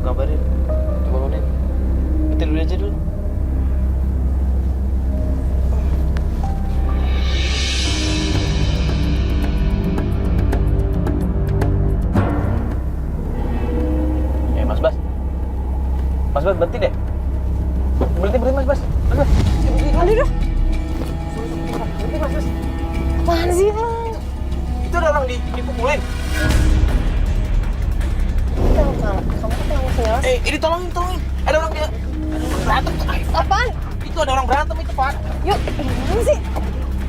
kabarin. Coba Unin. Kita dulu aja dulu. Mas Bas. Mas Bas, berhenti deh. Berhenti Mas Bas. Mas Bas. Aduh. Berhenti Mas Bas. Apaan sih? Itu ada orang dipukulin. Kamu kenapa sih, Mas? Ini tolongin. Ada orang berantem. Apaan? Itu ada orang berantem itu, Pak. Yuk, gimana sih?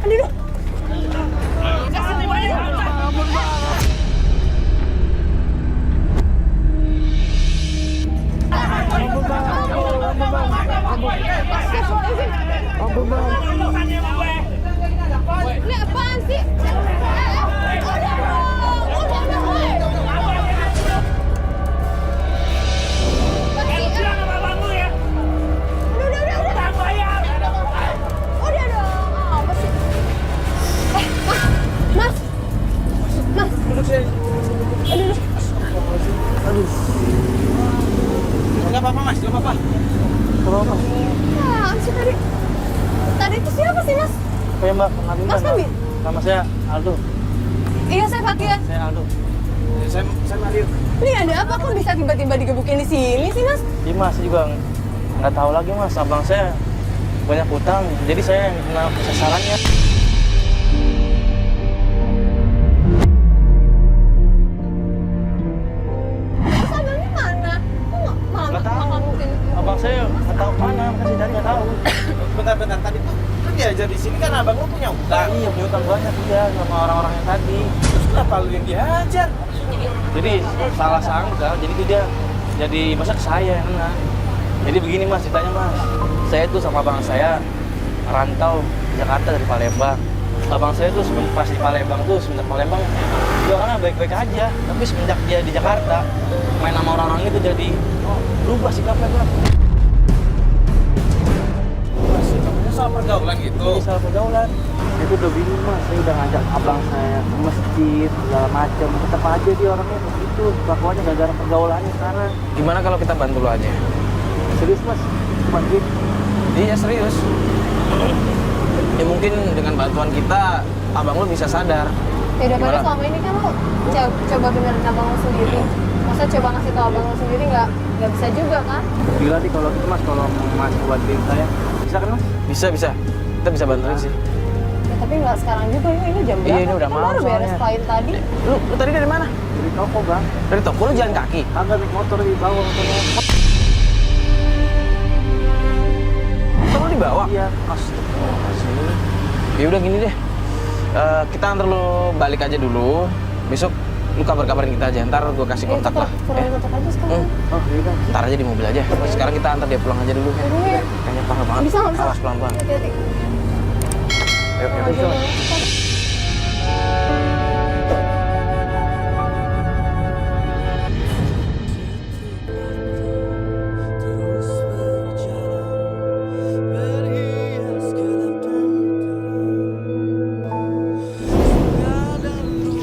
Aduh. Ini apaan sih? Enggak apa-apa, Mas. Enggak apa-apa. Kenapa? Nah, sih tadi itu siapa sih, Mas? Saya Mbak, kenalin Mas Nabi? Nama saya Aldo. Iya, saya Fatia. Saya Aldo. Saya Nadir. Ini ada apa kok bisa tiba-tiba digebukin di sini sih, Mas? Iya, Mas, saya juga nggak tahu lagi, Mas. Abang saya banyak utang, jadi saya yang kena sasarannya. Terus abangnya mana? Kok Nggak tahu. malah mungkin? Abang saya nggak tahu mana, makanya saya nggak tahu. Bentar, tadi tuh lu diajar di sini kan abang lu punya utang. Iya, punya utang banyak dia sama orang-orang yang tadi. Terus kenapa lu yang diajar? Jadi salah sangka, jadi itu dia jadi masa ke saya yang kena. Jadi begini Mas ceritanya Mas, saya tuh sama abang saya rantau ke Jakarta dari Palembang. Abang saya tuh pas di Palembang tuh semenjak Palembang dia orangnya baik-baik aja, tapi semenjak dia di Jakarta main sama orang-orang itu jadi berubah sikapnya Bang. Kamu soal pergaulan gitu. Jadi salah pergaulan. Itu udah bingung Mas, saya udah ngajak abang saya ke masjid segala macam, tetap aja dia orangnya begitu, kelakuannya gara-gara pergaulannya sekarang. Gimana kalau kita bantu lo aja? Serius Mas, cuma gitu. Iya serius. Ya mungkin dengan bantuan kita, abang lo bisa sadar. Ya daripada Gimana? selama ini kan lo coba benerin abang lo sendiri. Masa coba ngasih tau abang lo sendiri nggak bisa juga kan? Gila nih kalau gitu Mas, kalau Mas bantuin saya, bisa kan Mas? Bisa. Kita bisa bantuin sih. Ya, tapi nggak sekarang juga ya, ini jam berapa? Iya, ini udah Kan malam baru beres soalnya. klien tadi. Lu tadi dari mana? Dari toko Bang, Dari toko lu jalan kaki? kagak naik motor di bawah motornya. Motor lu dibawa? Iya. Astagfirullahaladzim. Ya udah gini deh. Kita antar lu balik aja dulu. Besok lu kabarin kita aja. Ntar gue kasih kontak lah. Kurang kontak aja sekarang. Oh iya Bang. Ntar aja di mobil aja. Sekarang kita antar dia pulang aja dulu. Aduh, ya. Kayaknya parah banget. Bisa nggak bisa? Awas pelan-pelan. Hati-hati. Ayo, Aduh, bisa.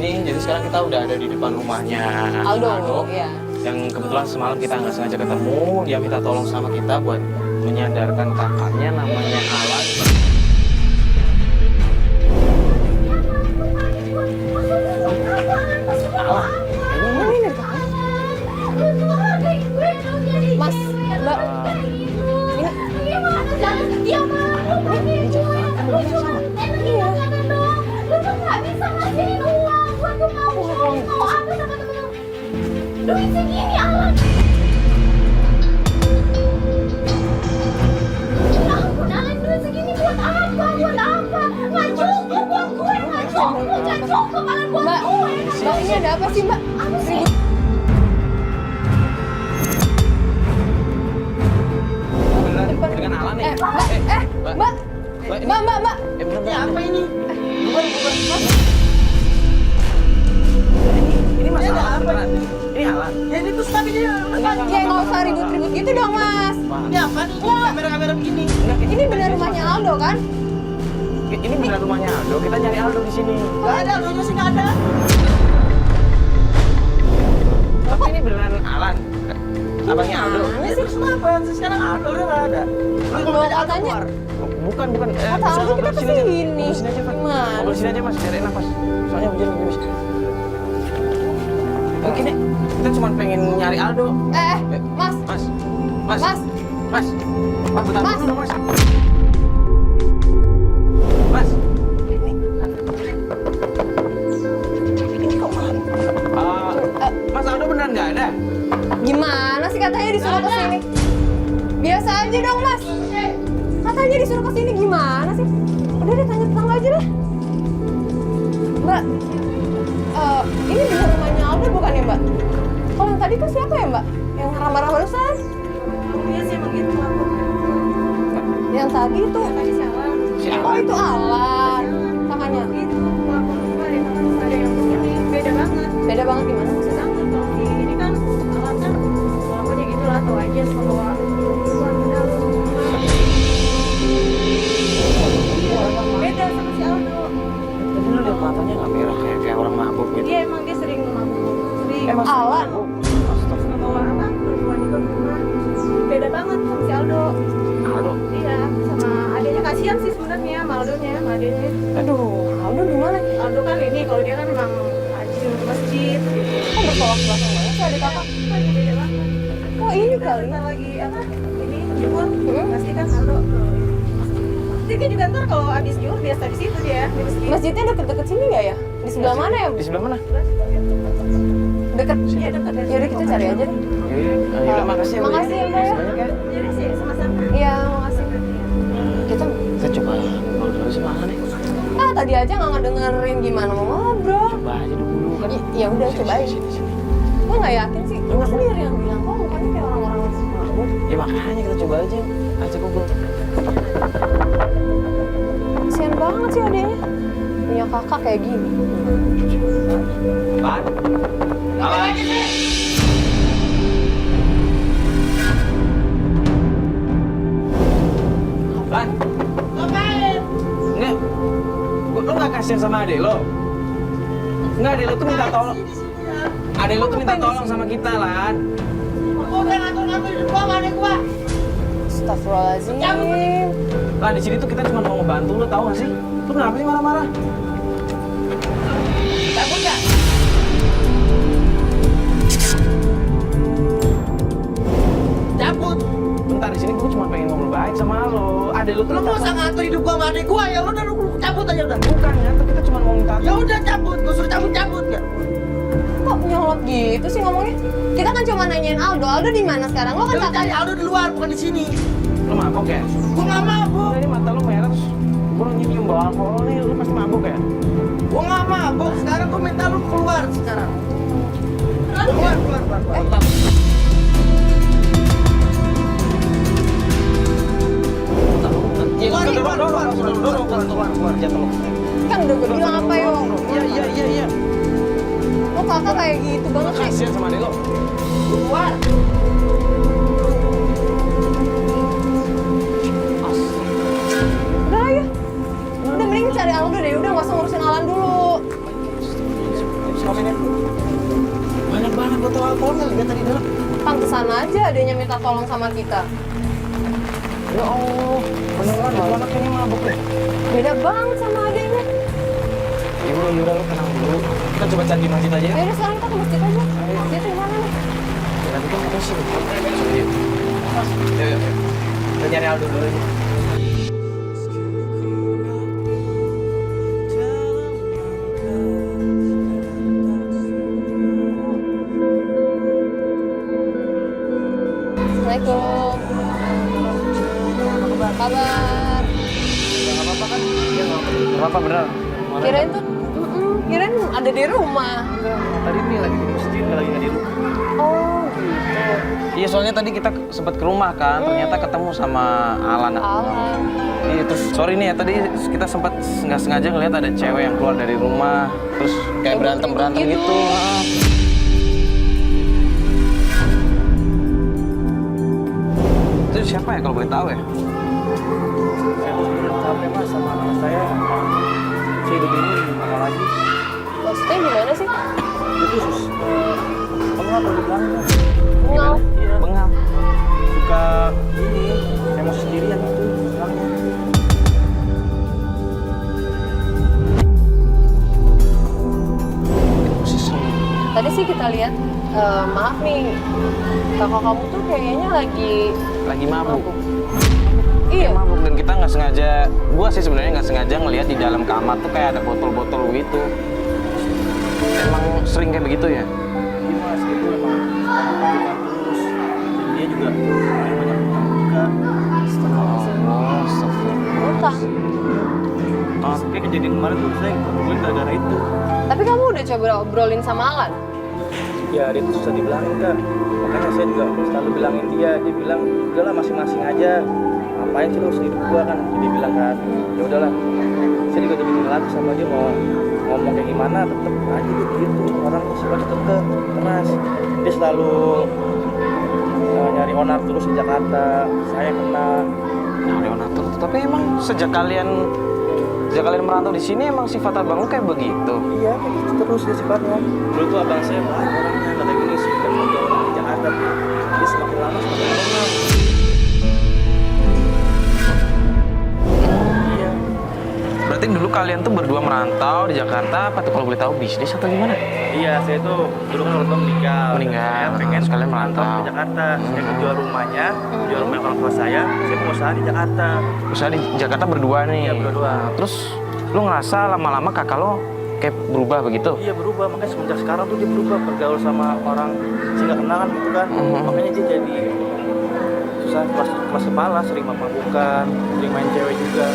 Nih, jadi sekarang kita udah ada di depan rumahnya Aldo, iya. Yang kebetulan semalam kita nggak sengaja ketemu. Dia minta tolong sama kita buat menyadarkan kakaknya namanya Alan. Mas, Mbak, Duit segini Alan. Ya ampun Alan, duit segini buat apa? Buat apa? Nggak cukup buat gue, nggak cukup Alan buat Mbak, gue. Mbak, ini ada apa sih Mbak? Apa sih? Beneran dengan Alan nih. Mbak, Mbak. Bener-bener. Apa ini? Bukan. Ini masalah beneran. Ini Alan. Ya ini terus tapi dia Ya nggak usah ribut-ribut gitu dong Mas. ya apa nih? Kamera-kamera begini. Ini benar rumahnya Aldo kan? Ini beneran rumahnya Aldo. Kita nyari Aldo di sini. Gak ada, Aldonya sih gak ada. Tapi ini beneran Alan. Abang Aldo. Mana sih? Kenapa? Sekarang Aldo udah nggak ada. Bawa katanya. Bukan. Kata Aldo kita kesini. Ngobrol sini aja, Mas. Gimana? Ngobrol sini aja, Mas. Biar enak, Mas. Soalnya hujan lagi, Mas. Mungkin nih, kita cuma pengen nyari Aldo. Mas. Mas. Mas. Bentar Mas. dulu, Mas. Mas. Ini kok malam? Mas Aldo beneran nggak ada? Gimana sih katanya disuruh ke sini? Biasa aja dong, Mas. Katanya disuruh ke sini gimana sih? Udah deh tanya tetangga aja deh. Mbak, ini di rumahnya Aldo bukan ya, Mbak? Kalau yang tadi tuh siapa ya, Mbak? Yang marah-marah barusan? Iya sih emang gitu aku. Yang tadi tuh. Tadi siapa? Oh, itu Alan. Kakaknya. Itu aku lupa deh kakak ada yang begini. Beda banget. Beda banget gimana maksudnya? Banget kalau di ini kan alat kan pokoknya gitulah tau aja semua beda sama si Aldo. Tadi lu lihat matanya nggak merah kayak orang mabuk gitu. Dia emang dia sering mabuk. Sering Emang Alan. bawa apa? Perempuan juga ke rumah. Beda banget sama si Aldo. Aldo. Iya, sama adanya kasihan sih sebenarnya sama Aldonya, sama adanya. Aduh, Aldo gimana? Aldo kan ini kalau dia kan memang rajin ke masjid. Kok bertolak belakang banget sih adik kakak? Beda banget. Oh, ini kali. Kita lagi apa? Ini jemur. Hmm. Pasti kan Aldo. Dia juga ntar kalau habis jemur biasa di situ dia di masjid. Masjidnya deket-deket sini nggak ya? Di sebelah mana ya? Di sebelah mana? Deket. Iya dekat. Yaudah kita cari aja deh. Yaudah, makasih ya. Bu, Makasih ya, Mbak, ya. Banyak ya. Jadi sih sama-sama. Iya, makasih. Kita Kita coba ngobrol dulu sama Alan nih. tadi aja nggak ngedengerin gimana mau ngobrol. Coba aja dulu kan. Ya udah coba aja. Sini. Gue nggak yakin sih. Gue sendiri yang bilang kok mukanya kayak orang-orang mabuk. Ya makanya kita coba aja. Ajak ngobrol. Kasian banget sih adanya. Punya kakak kayak gini. Lan. Alan. Lan. Ngapain? Enggak. Lo nggak kasihan sama adek lo? Enggak, adek lo tuh minta tolong. Adek lo tuh minta tolong sama kita, Lan. Aku udah ngatur-ngatur di gua, adek gua. Astagfirullahaladzim. Lan, di sini tuh kita cuma mau ngebantu lo, tau gak sih? Lo kenapa sih marah-marah? Cabut ya? Cabut. Bentar, di sini gue cuma pengen ngobrol baik sama lo. Adek lo tuh Lu minta nggak usah ngatur hidup gua sama adik gua ya. Lu udah lu cabut aja udah. bukan ngatur, kita cuma mau minta Ya udah cabut. Gua suruh cabut ya. Kok nyolot gitu sih ngomongnya? Kita kan cuma nanyain Aldo. Aldo di mana sekarang? Lo kan Ya udah kakaknya. Aldo di luar bukan di sini. Lo mabok ya? Gua nggak mabuk. Ini mata lo merah terus gue nyium bawa alkohol nih, lo pasti mabok ya? Gua nggak mabuk. Sekarang gua minta lu keluar sekarang. Keluar. Keluar, jatuh lo. Kan udah gue bilang apa yo? Iya. Lo kakak kayak gitu banget sih. Kasian sama adek lo. Keluar. Udah lah ya. Udah mending cari Aldo deh. Udah nggak usah ngurusin Alan dulu. Banyak banget botol alkoholnya lihat tadi dalam. Pantesan aja adanya minta tolong sama kita. Ya Allah, beneran itu anak ini mabok deh. Beda banget sama adanya. Yaudah lo tenang dulu. Kita coba cari di masjid aja ya. Ayo sekarang kita ke masjid aja. Masjid di mana nih? Nanti kan kita sih. Yuk. Kita nyari Aldo dulu aja. Assalamualaikum. Apa kabar? Gak apa-apa kan? Iya gak apa-apa bener. Kirain tuh, kirain ada di rumah. Tadi nih lagi di masjid, lagi nggak di rumah. Oh gitu. Iya soalnya tadi kita sempat ke rumah kan, ternyata ketemu sama Alan. Alan. Iya terus sorry nih ya tadi kita sempat nggak sengaja ngeliat ada cewek yang keluar dari rumah, terus kayak berantem gitu. gitu. Itu siapa ya kalau boleh tahu ya? Saya tuh sebenarnya capek mas sama anak saya. Saya hidup ini gimana lagi? Maksudnya gimana sih? Itu sus. Kamu nggak perlu bilang mas. Bengal. Iya. Bengal. Suka ini emosi sendirian itu orangnya. Tadi sih kita lihat, maaf nih, kakak kamu tuh kayaknya Lagi mabuk. Iya. Mabuk dan kita nggak sengaja, gua sih sebenarnya nggak sengaja ngelihat di dalam kamar tuh kayak ada botol-botol gitu. Emang sering kayak begitu ya? Iya mas, itu emang bukan terus. Dan dia juga banyak utang juga. Oh, astagfirullah. Utang. Kayak kejadian kemarin tuh saya ketemuin gara-gara itu. Tapi kamu udah coba obrolin sama Alan? Ya dia tuh susah dibilangin kan. Makanya saya juga selalu bilangin dia bilang udahlah masing-masing aja. Ngapain sih lu harus hidup gua kan? Dia bilang kan, ya udahlah. Saya juga udah bikin lagi sama dia mau ngomong kayak gimana, tetep aja gitu. Orang sifatnya kekeh, keras. Dia selalu nyari onar terus di Jakarta. Saya kena. Nyari onatur. Tapi emang sejak kalian merantau di sini emang sifat abang lu kayak begitu? Iya, kayak gitu terus dia sifatnya. Dulu tuh abang saya baik orangnya, kata gini sih, dan mau orang di Jakarta. Dia semakin lama semakin normal. Iya. Berarti dulu kalian tuh berdua merantau di Jakarta, apa tuh kalau boleh tahu bisnis atau gimana? Iya, saya tuh dulu kan orang tua meninggal. Meninggal, Saya pengen terus kalian merantau. ke Jakarta. Saya jual rumahnya, jual rumah orang tua saya mau usaha di Jakarta. Usaha di Jakarta berdua nih? Iya, berdua. Nah, terus lu ngerasa lama-lama kakak lo kayak berubah begitu? Iya berubah, makanya semenjak sekarang tuh dia berubah bergaul sama orang saya nggak kenal kan gitu kan. Makanya dia jadi susah kelas kepala, sering mabuk-mabukan, sering main cewek juga.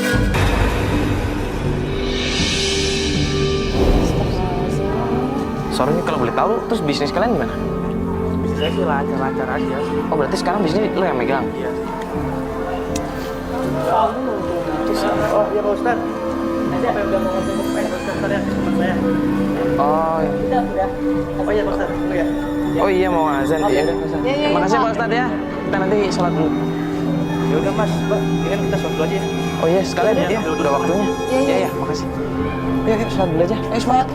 Sorry kalau boleh tahu, terus bisnis kalian gimana? Bisnis saya sih lancar-lancar aja. Oh berarti sekarang bisnis lo yang megang? Iya. Oh iya Pak Ustadz. Apa yang udah mau ngomong Pak Ustadz ya teman saya? Oh iya. Oh iya Pak Ustadz, dulu ya. Oh iya mau azan ya. Terima kasih Pak Ustadz ya. Kita nanti sholat dulu. Ya udah Mas, Mbak, ini kan kita sholat dulu aja ya. Oh iya sekalian ya, udah waktunya. Iya. Iya, makasih. Yuk, sholat dulu aja. Ayo semangat.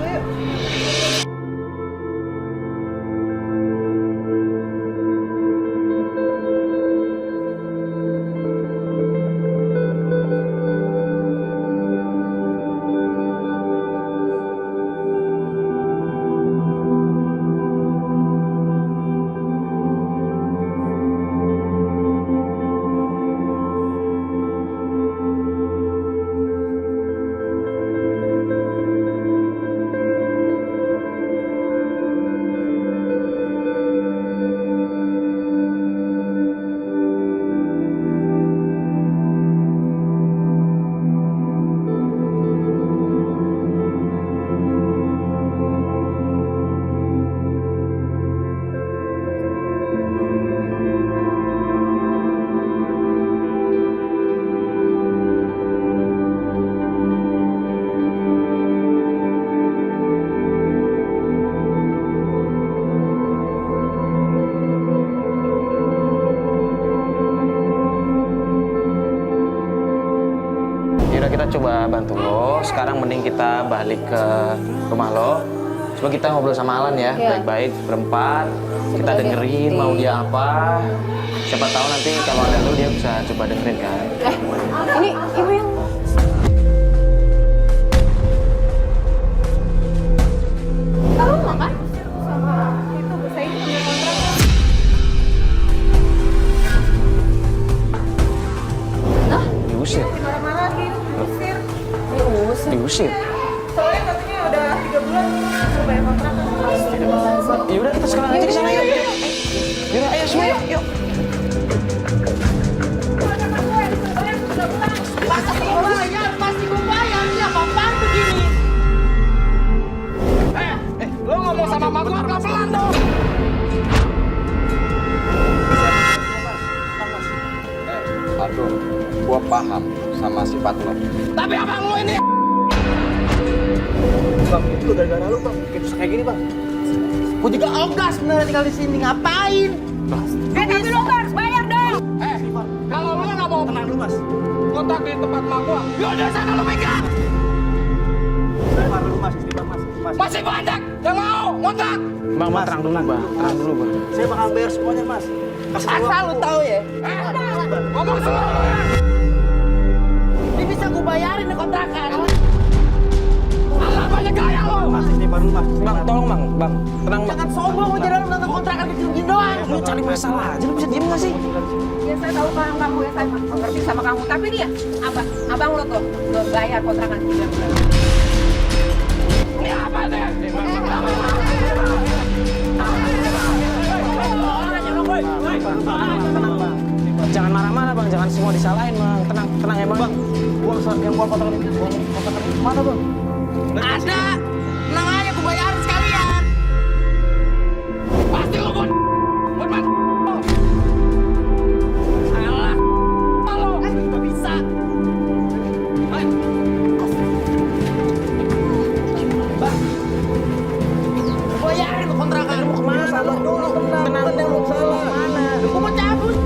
Yaudah kita coba bantu lo. Sekarang mending kita balik ke rumah lo. Coba kita ngobrol sama Alan ya, Iya. baik-baik berempat. Kita Sebenarnya dengerin mau dia apa. Siapa tahu nanti kalau ada lo dia bisa coba dengerin kan. Ini ibu yang... Kamu makan? Sama itu, saya itu punya kontrak. Nah, Diusir. Marah-marah gitu, diusir. diusir. Diusir. Soalnya katanya udah 3 bulan suruh bayar kontrakan. Yaudah kita sekarang aja ke sana yuk. Yaudah ayo semua yuk. Yuk. Pasti gue bayar, ini apa-apaan begini? Lo ngomong sama mak gua pelan-pelan dong. Aduh, gua paham sama sifat lo. Tapi abang lo ini. Bang, itu gara-gara lu Bang, bikin susah kayak gini Bang. Gue juga ogah sebenarnya tinggal di sini, ngapain? Tapi lo harus bayar dong. Kalau lo nggak mau Tenang dulu Mas. kontak di tempat mak gua, ya udah sana lo pegang. Istighfar dulu Mas, istighfar Mas. Mas. Masih banyak yang mau ngontrak. Bang, Mas, tenang dulu, Bang. Tenang dulu, Bang. Saya bakal bayar semuanya, Mas. Asal lu tahu ya. Ngomong semua. Ini bisa gue bayarin nih kontrakan. Allah banyak gaya lo. Mas, ini baru Mas. Bang, tolong Bang. Bang, tenang Bang. Jangan sombong lu jangan nonton kontrakan kecil gini doang. Lu cari masalah aja, lu bisa diem gak sih? Ya saya tahu kan kamu ya saya mengerti sama kamu. Tapi dia, abang lo tuh belum bayar kontrakan 3 bulan. Ini apa nih? Jangan marah-marah Bang, jangan semua disalahin Bang. Tenang, tenang ya Bang. Bang, yang buang kontrakan itu, buang kontrakan itu mana, Bang? Ada. Tenang aja gue bayarin sekalian. Pasti lo buat salah. Halo, Gak bisa. Bayarin lu kontrakan. lu kemana? Sabar dulu, tenang. Tenang Bukan yang dulu. lu salah. Mana? Gue mau cabut.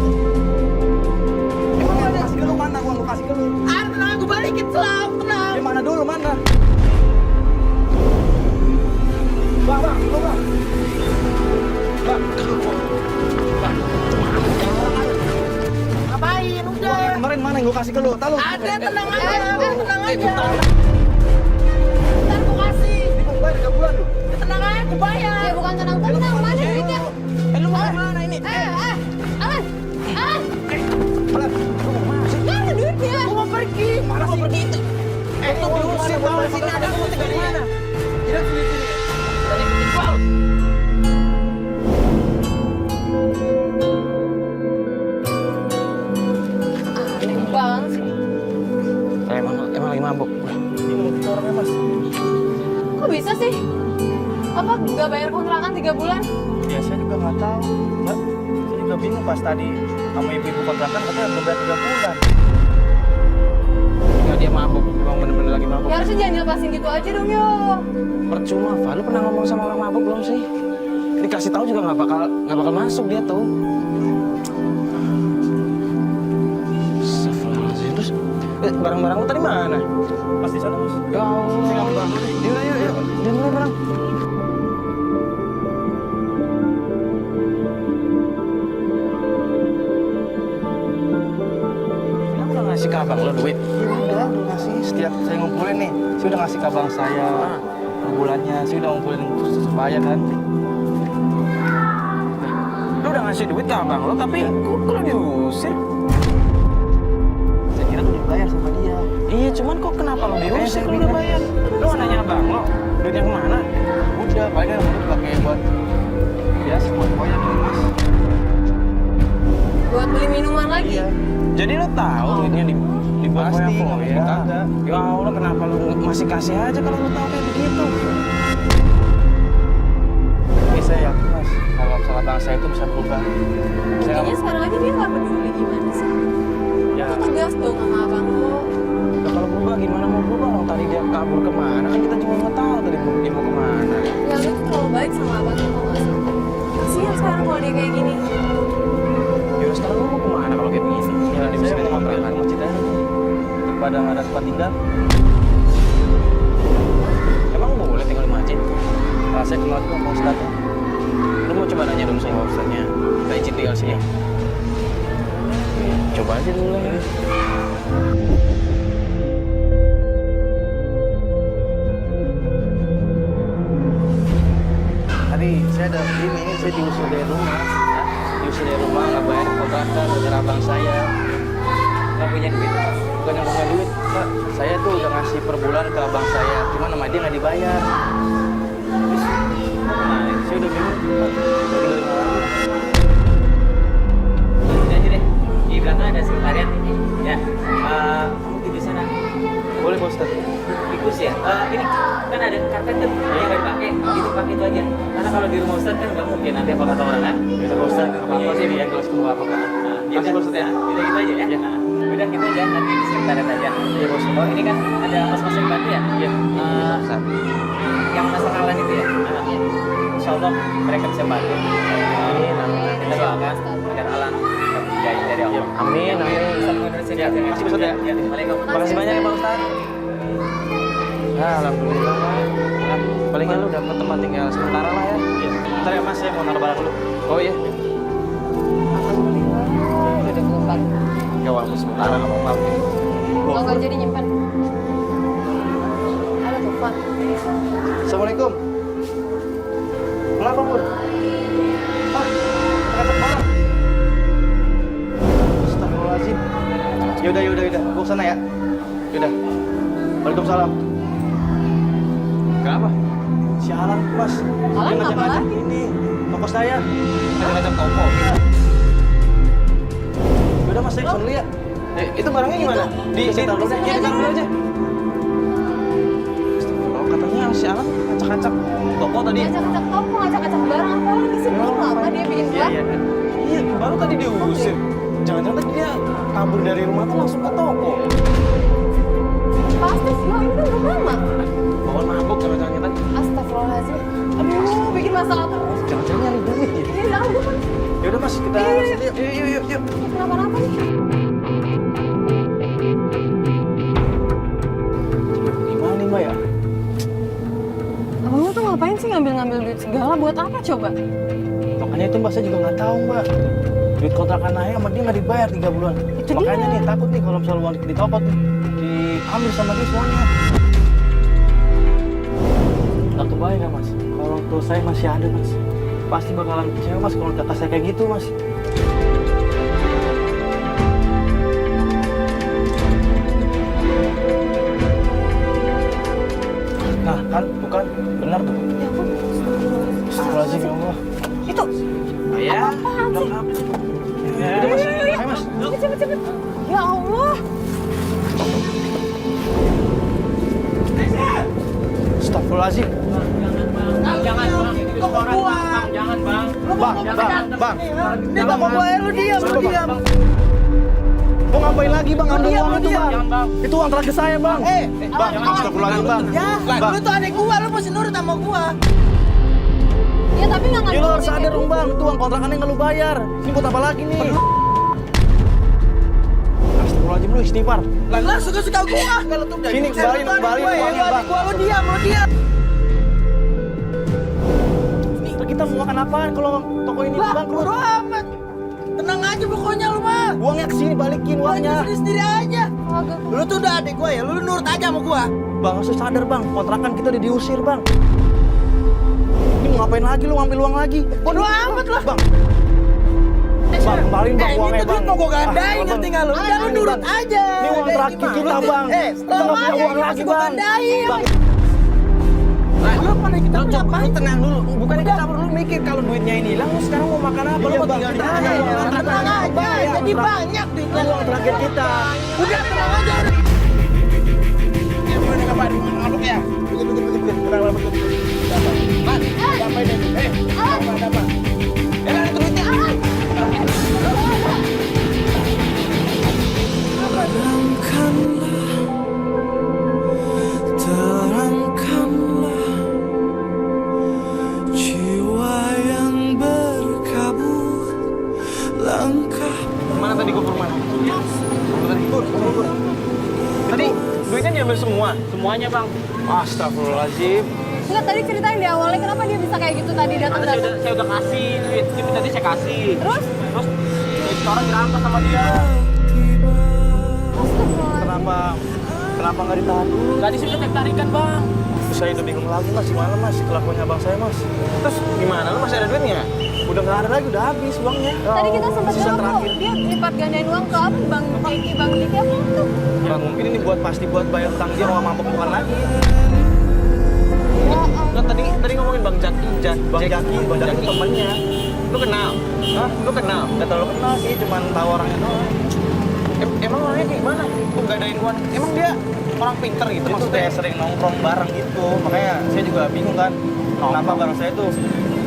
Emang yang lu kasih ke lu mana? Gua kasih ke lu. Tenang gue balikin selam. Tenang. Di mana dulu, mana? Bang, lu Bang. Bang, Ngapain? uang Udah. yang kemarin mana yang gua kasih ke lu? Tahu? Ada, tenang aja. Tenang aja. Ntar gue kasih. Ini gua bayar 3 bulan lu. Tenang aja gue bayar. Ya bukan tenang-tenang, mana duitnya? Lu mau kemana ini? Alan! Alat, lu mau mana sih? Mana duitnya? Gue mau pergi. Mana mau pergi itu? Itu Diusir gua bawah sini ada putih dari mana? Tidak sini. Dari penjual. Aneh banget sih. Emang lagi mabuk. Ini mau kita orangnya, Mas. Kok bisa sih? Apa nggak bayar kontrakan 3 bulan? Ya saya juga nggak tahu, Mbak. Saya juga bingung pas tadi sama ibu-ibu kontrakan katanya belum bayar 3 bulan. Enggak, dia mabuk. Emang bener-bener lagi mabuk. Ya harusnya jangan dilepasin gitu aja dong yo. Percuma, Fa. Lu pernah ngomong sama orang mabuk belum sih? Dikasih tahu juga nggak bakal masuk dia tuh. Astagfirullahaladzim. Terus barang-barang lu tadi mana? Pas di sana, Mas. Ya Allah. Saya ngambil barang dulu deh. Yuk. Dia mulai barang. Kamu udah ngasih ke abang lo duit? Iya udah ngasih. Setiap saya ngumpulin nih, saya udah ngasih ke abang saya per bulannya. Saya udah ngumpulin supaya kan. Lu udah ngasih duit ke abang lo, tapi kok lu diusir? Saya kira udah dibayar sama dia. Iya, cuman kok kenapa lo diusir kalau udah bayar? Lu nggak nanya abang lo, duitnya kemana? Udah, paling kan udah dipakai buat biasa buat koyak nih, Mas. Buat beli minuman lagi. Iya. Jadi lo tahu duitnya di Pasti, foya-foya? nggak kagak. Ya Allah, kenapa lu masih kasih aja kalau lu tahu kayak begitu? Ini saya yakin, Mas, kalau salah bang saya itu bisa berubah. Saya Kayaknya sekarang aja dia nggak peduli gimana sih. ya, Lu tegas dong sama abang lo. Ya, kalau berubah gimana mau berubah? Orang tadi dia kabur kemana? Kan kita cuma nggak tahu tadi dia mau kemana. Ya lu tuh terlalu baik sama abang lo nggak sih? Kasihan sekarang kalau dia kayak gini. Ya sekarang lu mau kemana kalau kayak begini? Ya di saya sini mau kontrakan. ambil masjid aja daripada nggak ada tempat tinggal. Emang boleh tinggal di masjid? Saya kenal juga Pak Ustadz. Lu mau coba nanya dulu sama ustaznya. Kita izin tinggal sini. Coba aja dulu lah ya. Tadi saya ada ini, saya diusir dari rumah. Diusir dari rumah, nggak bayar kontrakan gara abang saya. Nggak punya duit, bukan yang punya duit, Pak. Saya tuh udah ngasih per bulan ke abang saya, cuman sama dia nggak dibayar. Terus, nah, saya udah bingung, Pak. Tinggal di mana lagi? Ini aja deh, di belakang ada sekretariat. Ya, kamu tidur sana. Boleh Pak Ustadz. Tikus ya? Ini kan ada karpet tuh, yang nggak dipakai. Itu pakai itu aja. Karena kalau di rumah Ustadz kan nggak mungkin nanti apa kata orang kan. Yaudah Pak Ustadz, apa sih dia kelas kedua apa kan? Ya udah, gitu aja ya. Udah gitu aja, nanti di sekretariat aja. Iya Pak Ustadz. Oh ini kan ada mas-mas yang bantu ya? Iya. Yang masalah Alan itu ya? Insya Allah mereka bisa bantu. Kita doakan agar Alan terjaya dari Allah. Amin, amin. Ustadz menurut saya. Ya, makasih Ustadz ya. Assalamualaikum. Makasih banyak ya Pak Ustaz. Ya, alhamdulillah. Ya, paling nggak lu dapat tempat tinggal sementara lah ya. Iya. Bentar ya Mas, saya mau naruh barang dulu. Oh iya. Alhamdulillah, udah keempat. Ya walaupun sementara nggak apa-apa. Lo nggak jadi nyimpan. Ada telepon. Assalamualaikum. Kenapa, Bun? Ah, terkacak barang. Astagfirullahaladzim. Yaudah. Gua kesana ya. Yaudah. Waalaikumsalam. Kenapa? Si Alan, Mas. Alan Dia apa ngajak-ngajak lagi? ini. Toko saya. Ngajak toko. Yaudah, Mas, saya kesana dulu ya. Itu barangnya gimana? Di Saya taruh dulu. ya, ditaruh dulu aja. Oh, katanya si Alan ngacak-ngacak toko tadi. Ngacak-ngacak toko, ngacak-ngacak barang apa lagi sih? Belum apa dia bikin Iya, gelap? iya. Iya, baru tadi diusir. Jangan-jangan tadi dia kabur dari rumah tuh langsung ke toko. Pasti sih, ini kan udah lama. Bawaan mabuk jangan-jangan tadi. Astagfirullahaladzim. Aduh, bikin masalah terus. Jangan-jangan nyari duit ya. Ini jangan bukan. Yaudah, Mas, kita Iya. sini yuk. Yuk. Kenapa-napa nih? Gimana nih, Mbak ya? Abang lu tuh ngapain sih ngambil-ngambil duit segala? Buat apa coba? Makanya itu Mbak, saya juga nggak tahu Mbak. Duit kontrakan Naya sama dia nggak dibayar 3 bulan. Itu Makanya dia. nih takut nih kalau misalnya uang ditopot nih, diambil sama dia semuanya. Nggak kebayang ya Mas, kalau tuh saya masih ada Mas. Pasti bakalan kecewa Mas kalau kakak saya kayak gitu Mas. Nah kan, bukan? Benar tuh. Ya ampun. Astagfirullahaladzim ya Allah. Itu. Ya. Apaan sih? Udah Mas, ayo Mas. Cepet. Ya Allah. Astagfirullahaladzim. Jangan bang, itu orang bang, jangan bang. Bang. Ini bang mau bayar lu diam, lu diam. Mau ngapain lagi bang? Ambil Diam, uang lu itu diam. bang. Itu uang terakhir saya bang. Bang, astagfirullahaladzim bang. Ya, Bang. lu tuh adik gua, lu mesti nurut sama gua. Ya tapi nggak Ya ngambil lu duit harus sadar kayak dong gitu. bang. Itu uang kontrakannya nggak lu bayar. Ini buat apa lagi nih? Astagfirullahaladzim lu istighfar. Lah suka-suka gua kalau tuh Sini, kembaliin uangnya bang. Gua lu diam, lu diam. Ntar kita mau makan apaan kalau toko ini Lah, bang? bodo amat. Tenang aja pokoknya lu mah. Uangnya kesini balikin uangnya. Sendiri aja. Kagak. Lu tuh udah adik gua ya, lu nurut aja sama gua. Bang harus sadar bang. Kontrakan kita udah diusir bang. Ini mau ngapain lagi lu ngambil uang lagi? Bodo amat lah. Bang. Bang, kembaliin bang uangnya Ini tuh bang. duit mau gua gandain, Ah, ngerti nggak lu? Udah lu Bang. nurut aja. Ini uang terakhir kita bang. Kita nggak punya uang lagi gua bang. gandain. Bang, Lu pada kita ngapain? Tenang dulu. Bukannya kita perlu mikir kalau duitnya ini hilang, lu sekarang mau makan apa? Lu Iya, mau Bang, tinggal di kita mana? aja, Ya, Bang. Tenang aja, jadi banyak duitnya. uang terakhir kita. Udah tenang aja. Terangkanlah jiwa yang berkabut langkah. Mana tadi gua pur mana? Pur. Tadi duitnya diambil semua. Semuanya bang. Astagfirullahaladzim. Enggak, tadi ceritain di awalnya kenapa dia bisa kayak gitu tadi Karena datang-datang. saya udah kasih duit, tapi tadi saya kasih. Terus? Terus sekarang dirampas sama dia. Astagfirullahaladzim. Kenapa nggak ditahan dulu? Tadi sudah tarikan bang. Saya udah bingung lagi mas, gimana mas kelakuannya abang saya mas? Terus gimana? Lu masih ada duitnya? Udah nggak ada lagi, udah habis uangnya. Tadi kita sempat Sisa bilang kok, terakhir. dia lipat gandain uang ke apa? Bang Diki apa tuh? Bang, mungkin ini pasti buat bayar utang dia mau mabok bukan lagi. Ya ampun. Kan tadi ngomongin Bang Jaki, Bang Jaki temennya. Lu kenal? Hah? Lu kenal? Nggak terlalu kenal sih, cuman tahu orangnya doang. Emang orangnya kayak gimana? Kok gadain uang? Emang dia orang pinter gitu Itu maksudnya? kayak sering nongkrong bareng gitu, makanya saya juga bingung kan. Kenapa bareng saya tuh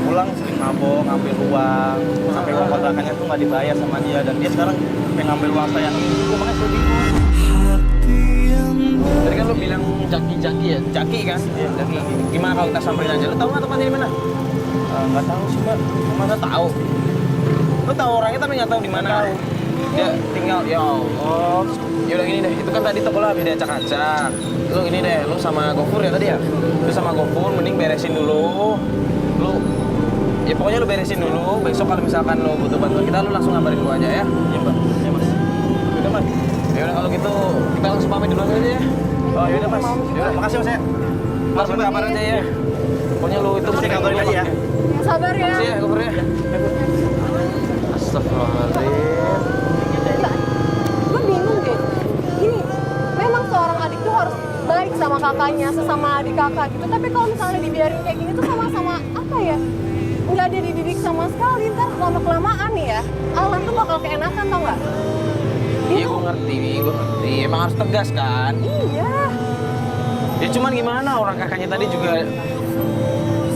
pulang sering mabok, ngambil uang, sampai uang kontrakannya tuh nggak dibayar sama dia, dan dia sekarang pengen ngambil uang saya itu, makanya saya bingung. Tadi kan lu bilang Jaki ya? Jaki kan? Iya. Jaki. Gimana kalau kita samperin aja? Lu tahu nggak tempatnya di mana? Nggak tahu sih mbak. Emang nggak tahu? Lu tahu orangnya tapi nggak tahu di mana? Dia tinggal, ya Allah. Yaudah gini deh, itu kan tadi toko lo habis diacak-acak. lu ini deh, lu sama Gofur ya tadi ya? Lu sama Gofur mending beresin dulu. Lu ya pokoknya lu beresin dulu. Besok kalau misalkan lu butuh bantuan kita, lu langsung ngabarin gua aja ya. Iya, Pak. Ya, Mas. Udah, Mas. Ya udah kalau gitu kita langsung pamit dulu aja ya. Oh, yaudah, Mas. Yaudah, makasih, Mas ya. Langsung kabar aja ya. Pokoknya lu itu Saya kabarin aja ya. Sabar ya. Makasih ya, Gofur ya. Astagfirullahaladzim. Gue bingung deh. Gini, memang seorang adik tuh harus baik sama kakaknya, sesama adik kakak gitu. Tapi kalau misalnya dibiarin kayak gini tuh sama-sama apa ya? Nggak ada dididik sama sekali. Ntar lama-kelamaan nih ya, Alan tuh bakal keenakan tau nggak? Iya, gue ngerti. Emang harus tegas kan? Iya. Ya cuman gimana, orang kakaknya tadi juga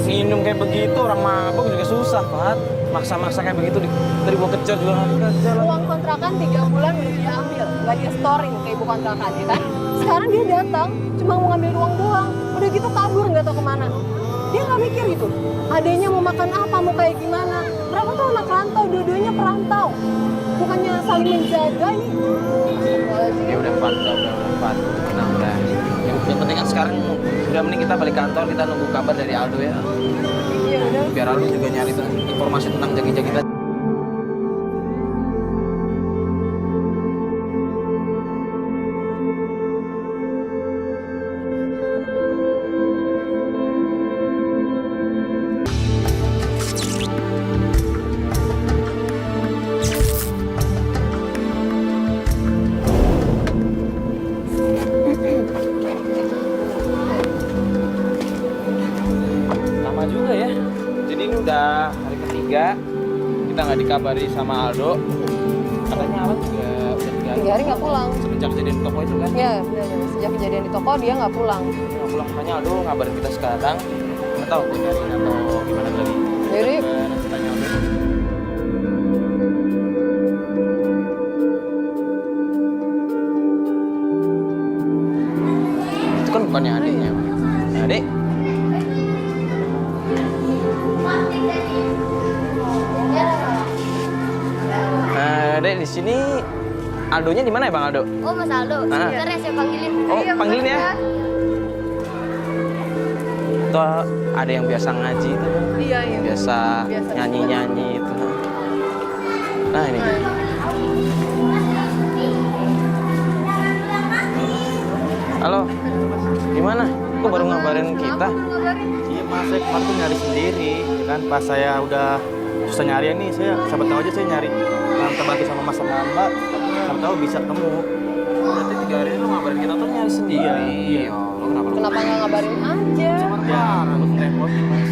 minum kayak begitu, orang mabuk juga susah, Pat. Maksa-maksa kayak begitu, tadi gua kejar juga nggak kerja lah. Uang kontrakan 3 bulan udah dia ambil, nggak dia storing ke ibu kontrakan ya kan? Sekarang dia datang, cuma mau ngambil uang doang, udah gitu kabur nggak tahu kemana. Dia nggak mikir gitu, adanya mau makan apa, mau kayak gimana. Mereka tuh anak rantau, dua-duanya perantau. Bukannya saling menjaga nih. Ya udah, Pat, Pat. Nah, udah. Yang penting kan sekarang udah mending kita balik kantor, kita nunggu kabar dari Aldo ya. Iya udah. Biar Aldo juga nyari tuh informasi tentang jagi-jagi kita. Lama juga ya. Jadi ini udah hari ketiga kita nggak dikabari sama Aldo. Katanya Alan juga udah 3 hari nggak pulang. semenjak kejadian di toko itu kan. Iya, benar. Sejak kejadian di toko dia nggak pulang. Nggak pulang, makanya Aldo ngabarin kita sekarang. Nggak tahu gue nyariin atau gimana lagi. Jadi Nanti tanya Aldo. Itu kan bukannya adiknya. Nah, adik. Dek, di sini Aldonya di mana ya, Bang Aldo? Oh, Mas Aldo. Sebentar ya saya panggilin. Oh, panggilin ya. Tuh ada yang biasa ngaji itu, Bang. iya. Biasa nyanyi-nyanyi itu. Nah, ini. Halo. Gimana? Kok baru ngabarin kita? Iya, Mas. Saya kemarin tuh nyari sendiri. Ya kan, pas saya udah susah nyari nih, saya siapa tahu aja saya nyari. Minta bantu sama Mas sama Mbak. Siapa tahu bisa ketemu. Berarti 3 hari lu ngabarin kita tuh nyari sendiri. Iya. Lo kenapa? Kenapa nggak ngabarin aja? Ya, harus ngerepotin, Mas.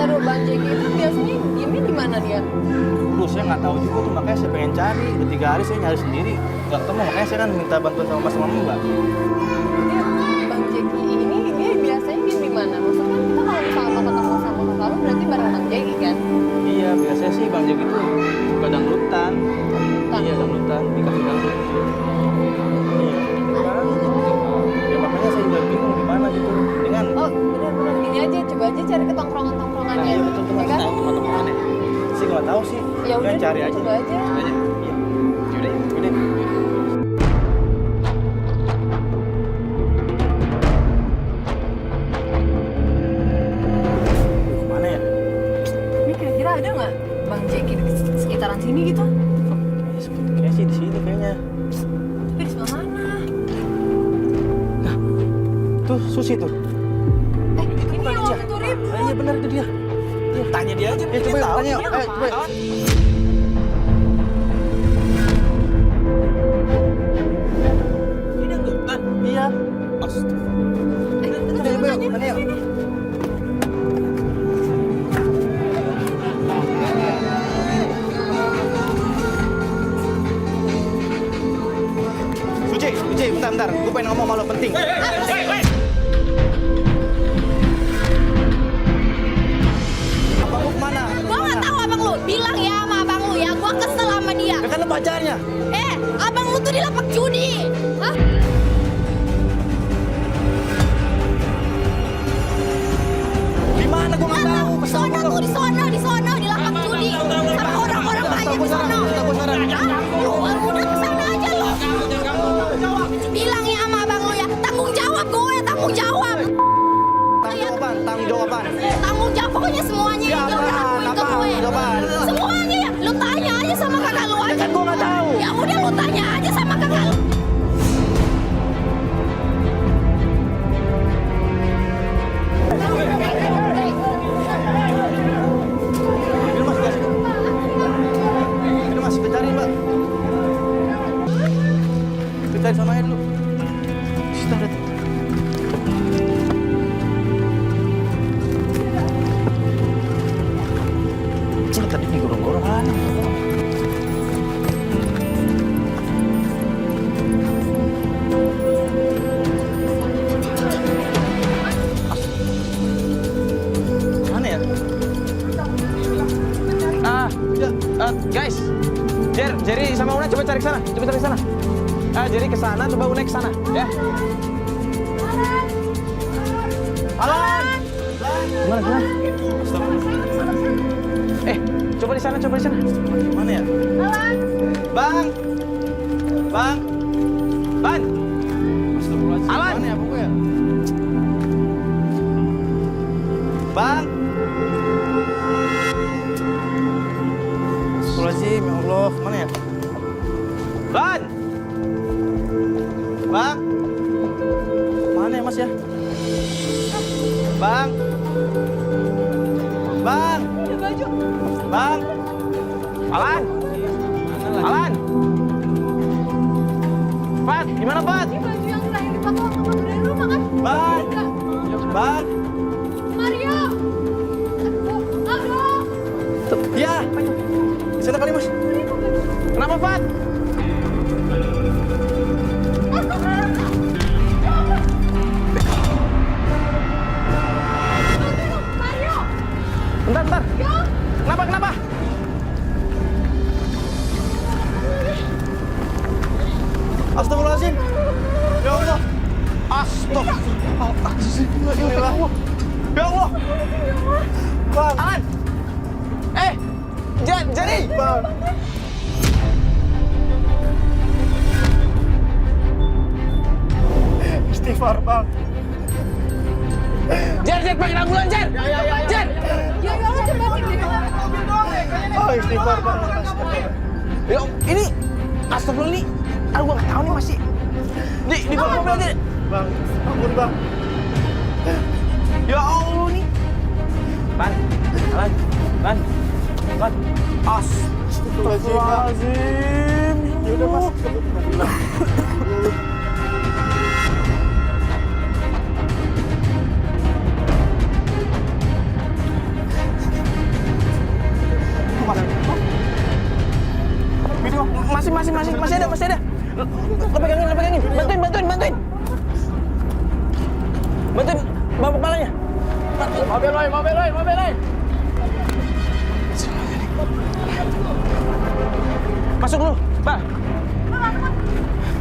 Taruh Bang Jeki itu biasanya diemnya di mana dia? Duh, saya nggak tahu juga tuh, makanya saya pengen cari. Udah 3 hari saya nyari sendiri, nggak ketemu. Makanya saya kan minta bantuan sama Mas sama Mbak. Dia Bang Jeki ini dia biasanya dia di mana? Maksudnya kita kalau misalnya mau ketemu sama kakak lu berarti bareng Bang Jeki kan? Iya, biasanya sih Bang Jeki tuh suka dangdutan. Iya, dangdutan, di kafe dangdut. Iya. Ya makanya saya juga bingung gimana gitu. Dengan Oh benar-benar gini aja, coba aja cari ke tongkrongan-tongkrongannya. nah, iya betul tuh, ya Mas. kan? Tahu teman-temannya. Sih nggak tahu sih. Ya udah, cari aja. coba aja. Iya. Yaudah, yaudah. Mana ya? Ini kira-kira ada nggak Bang Jeki di sekitaran sini gitu? Kayaknya sih di sini kayaknya. Tapi di sebelah mana? Tuh, Susi tuh. Ini yang waktu itu ribut. Iya benar itu dia. Iya, tanya dia aja. Ya, coba tahu tanya. dia Coba. apaan. Ini dangdutan. Iya. Coba Coba tanya. yuk. Suci, bentar. Gue pengen ngomong sama lo penting. Apa lu kemana? Gua nggak tahu abang lu. Bilang ya sama abang lu ya. Gua kesel sama dia. Ya kan lo pacarnya. Abang lu tuh di lapak judi. Hah? Di mana gue nggak tahu. Di sono tuh, di sono, di lapak judi. Sama orang-orang banyak di sono. Hah? Lu udah kesana aja lo. Bilang ya sama abang lu ya. Jawab apaan? Tanggung jawab pokoknya semuanya yang dia udah lakuin ke gue. Jawaban. Semuanya ya. Lu tanya aja sama kakak lu aja. Kan gue nggak tahu. Ya udah lu tanya aja sama kakak lu. Ini mas, guys. Ini mas, kita cari mbak. Kita cari sama air dulu. Kita lihat. Cing tadi digorong-gorong mana? Mana ya? Guys, Jerry sama Una coba cari ke sana, Jerry ke sana, coba Una ke sana, ya. Alan! Gimana? Coba di sana. Mana ya? Alan. Bang! Bang! Ban, Astagfirullahaladzim. Alan! Mana ya pokoknya? Bang! Astagfirullahaladzim, ya Allah. Mana ya? Ban, Bang! Mana ya mas ya? Bang! Bang! Bang! Alan, Pat, gimana Pat? Ini baju yang terakhir dipakai waktu kamu dari rumah kan? Bang! Bang! Mario. Aduh. Ya! Di sana kali mas. Kenapa Pat? Mario. Bentar. Kenapa? Astagfirullahaladzim. Ya Allah. Astagfirullahaladzim. Ya Allah. Bang. Alan, Jerry. Bang. Istighfar bang. Jer, panggil ambulan, Jer. Jer. Ya Allah cepat ini. Oh istighfar bang. Yo, ini astagfirullah nih. Gua nggak tahu nih masih. Di bawah mobil aja. Bang, ampun bang. Ya Allah nih. Ban. Astagfirullahaladzim. Ya udah mas. Masih ada. Lo pegangin. Bantuin. Bantuin bawa kepalanya. Mobil, woy. Masuk lu, Pak.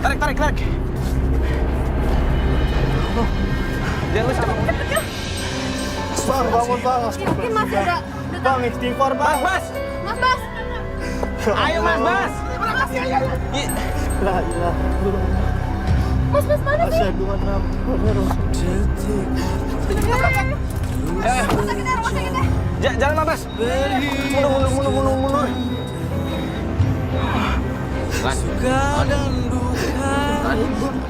Tarik. Jangan lu sama. Bang, bangun bang. Mungkin masih ada. Bang, istighfar bang. Mas. Mas Bas. Ayo Mas Bas. La ilaha illallah. Mas mana sih? Asyhadu anna Muhammadar Rumah sakitnya. Jalan Mas Bas. Mundur. Suka dan duka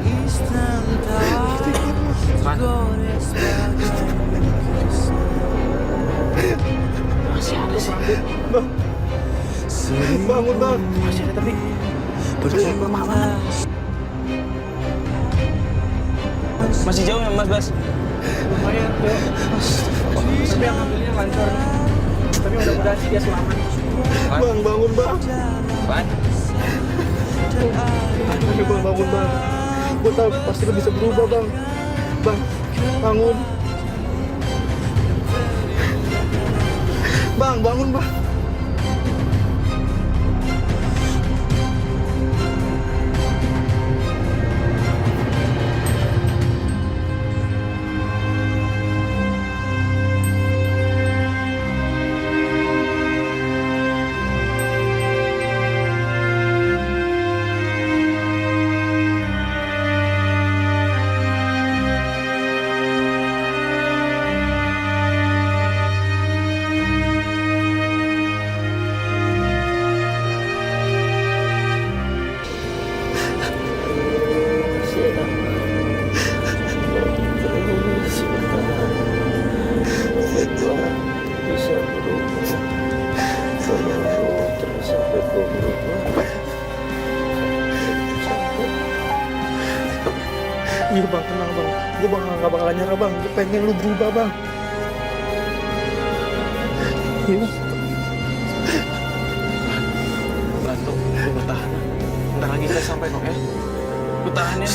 instan tak gores bagai Masih ada sih. Bang. Bangun bang. Masih ada tapi lemah banget. Masih jauh ya Mas Bas? Lumayan ya. Tapi yang ambilnya lancar. Tapi mudah-mudahan sih dia selamat. Bang, bangun bang. Ban. Ayo bang, bangun bang. Gue tahu pasti lo bisa berubah bang. Bang, bangun. Bang, bangun bang. bang, tenang bang. Gue gak bakal nyerah bang. Gue pengen lu berubah bang. Iya bang. Lan, lu bertahan. Bentar lagi kita sampai kok ya. Bertahan ya.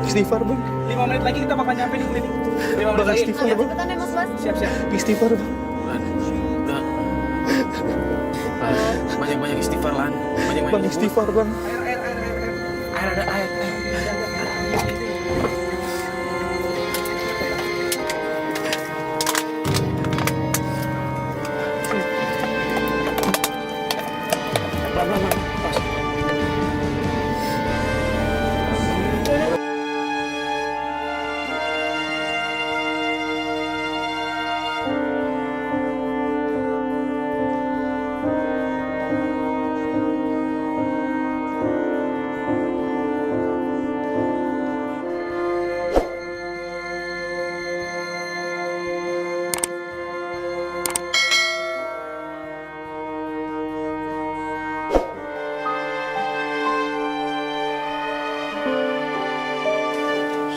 Istighfar bang. 5 menit lagi kita bakal nyampe di klinik. 5 menit lagi. Istighfar bang. Cepetan ya Mas Bas. Siap-siap. Istighfar bang. Lan, udah. Banyak-banyak istighfar Lan. Banyak-banyak Bang istighfar bang. Air ada air.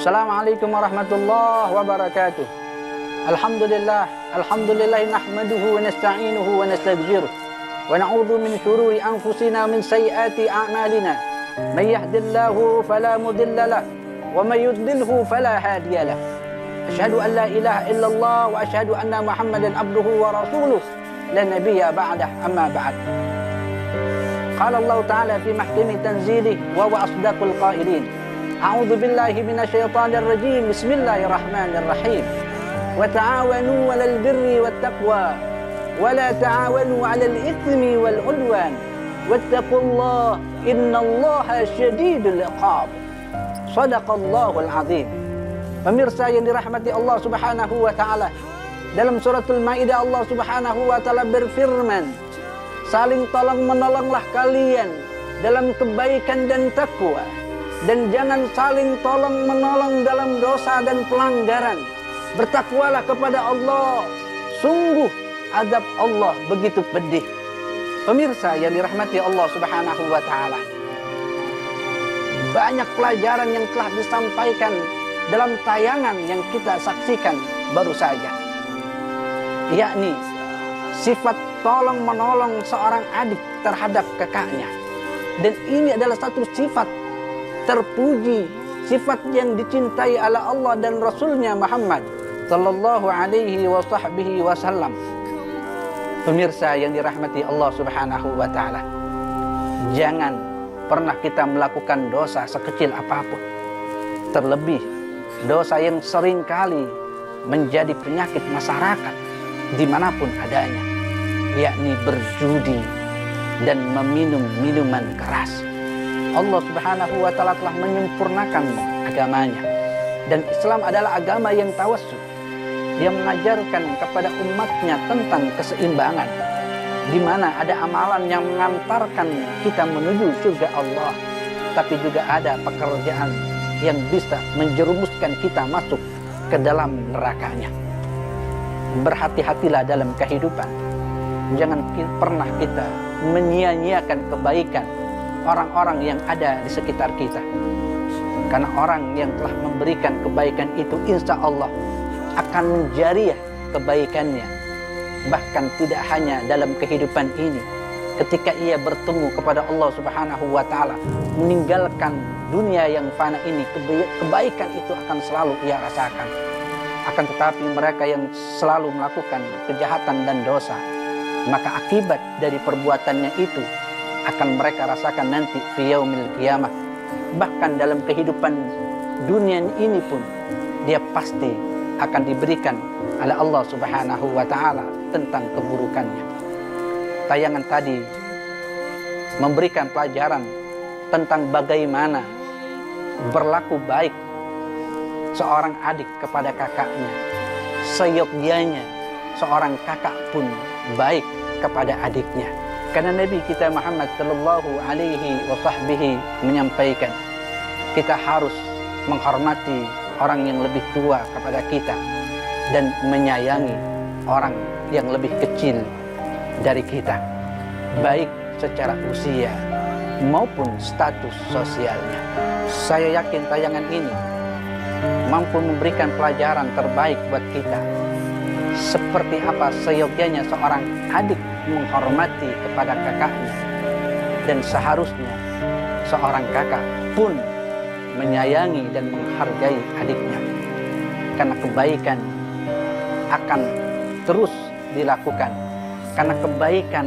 Assalamualaikum warahmatullahi wabarakatuh. Alhamdulillah nahmaduhu wa nasta'inuhu wa nastaghfiruh wa na'udzu min shururi anfusina min sayyiati a'malina. May yahdihillahu fala mudilla lahu wa may yudlilhu fala hadiya lahu. Asyhadu an la ilaha illallah wa asyhadu anna Muhammadan abduhu wa rasuluh la nabiyya ba'dah, amma ba'd. Qala Allah Ta'ala fi mahkami tanzilih wa huwa asdaqul qailin. A'udzu billahi minasyaitonir rajim. Bismillahirrahmanirrahim. Wa ta'awanu 'alal birri wat taqwa wa la ta'awanu 'alal itsmi wal 'udwan. Wattaqullaha innallaha syadidul 'iqab. Shadaqallahul 'azim. Pemirsa yang dirahmati Allah Subhanahu wa taala, dalam suratul Maidah Allah Subhanahu wa taala berfirman, saling tolong menolonglah kalian dalam kebaikan dan takwa, dan jangan saling tolong menolong dalam dosa dan pelanggaran. Bertakwalah kepada Allah, sungguh azab Allah begitu pedih. Pemirsa yang dirahmati Allah Subhanahu wa taala, banyak pelajaran yang telah disampaikan dalam tayangan yang kita saksikan baru saja, yakni sifat tolong menolong seorang adik terhadap kakaknya. Dan ini adalah satu sifat terpuji, sifat yang dicintai oleh Allah dan Rasulnya Muhammad sallallahu alaihi wasallam. Pemirsa yang dirahmati Allah Subhanahu wa taala, jangan pernah kita melakukan dosa sekecil apapun, terlebih dosa yang sering kali menjadi penyakit masyarakat dimanapun adanya, yakni berjudi dan meminum minuman keras. Allah Subhanahu wa taala telah menyempurnakan agamanya, dan Islam adalah agama yang tawassul, yang mengajarkan kepada umatnya tentang keseimbangan, di mana ada amalan yang mengantarkan kita menuju surga Allah, tapi juga ada pekerjaan yang bisa menjerumuskan kita masuk ke dalam nerakanya. Berhati-hatilah dalam kehidupan, jangan pernah kita menyia-nyiakan kebaikan orang-orang yang ada di sekitar kita. Karena orang yang telah memberikan kebaikan itu insya Allah akan menjariah kebaikannya. Bahkan tidak hanya dalam kehidupan ini, ketika ia bertemu kepada Allah Subhanahu wa taala, meninggalkan dunia yang fana ini, kebaikan itu akan selalu ia rasakan. Akan tetapi mereka yang selalu melakukan kejahatan dan dosa, maka akibat dari perbuatannya itu akan mereka rasakan nanti fi yaumil qiyamah. Bahkan dalam kehidupan dunia ini pun dia pasti akan diberikan oleh Allah Subhanahu wa taala tentang keburukannya. Tayangan tadi memberikan pelajaran tentang bagaimana berlaku baik seorang adik kepada kakaknya. Seyogyanya seorang kakak pun baik kepada adiknya. Karena Nabi kita Muhammad sallallahu alaihi wasallam menyampaikan, kita harus menghormati orang yang lebih tua kepada kita dan menyayangi orang yang lebih kecil dari kita, baik secara usia maupun status sosialnya. Saya yakin tayangan ini mampu memberikan pelajaran terbaik buat kita. Seperti apa seyogyanya seorang adik menghormati kepada kakaknya, dan seharusnya seorang kakak pun menyayangi dan menghargai adiknya, karena kebaikan akan terus dilakukan, karena kebaikan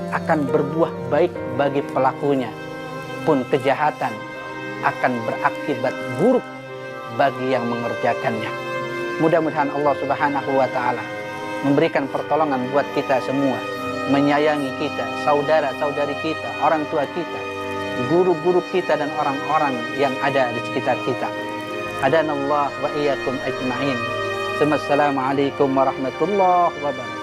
akan berbuah baik bagi pelakunya, pun kejahatan akan berakibat buruk bagi yang mengerjakannya. Mudah-mudahan Allah Subhanahu wa Ta'ala memberikan pertolongan buat kita semua, menyayangi kita, saudara-saudari kita, orang tua kita, guru-guru kita, dan orang-orang yang ada di sekitar kita. Hadanallah wa iyyakum ajma'in. Assalamualaikum warahmatullahi wabarakatuh.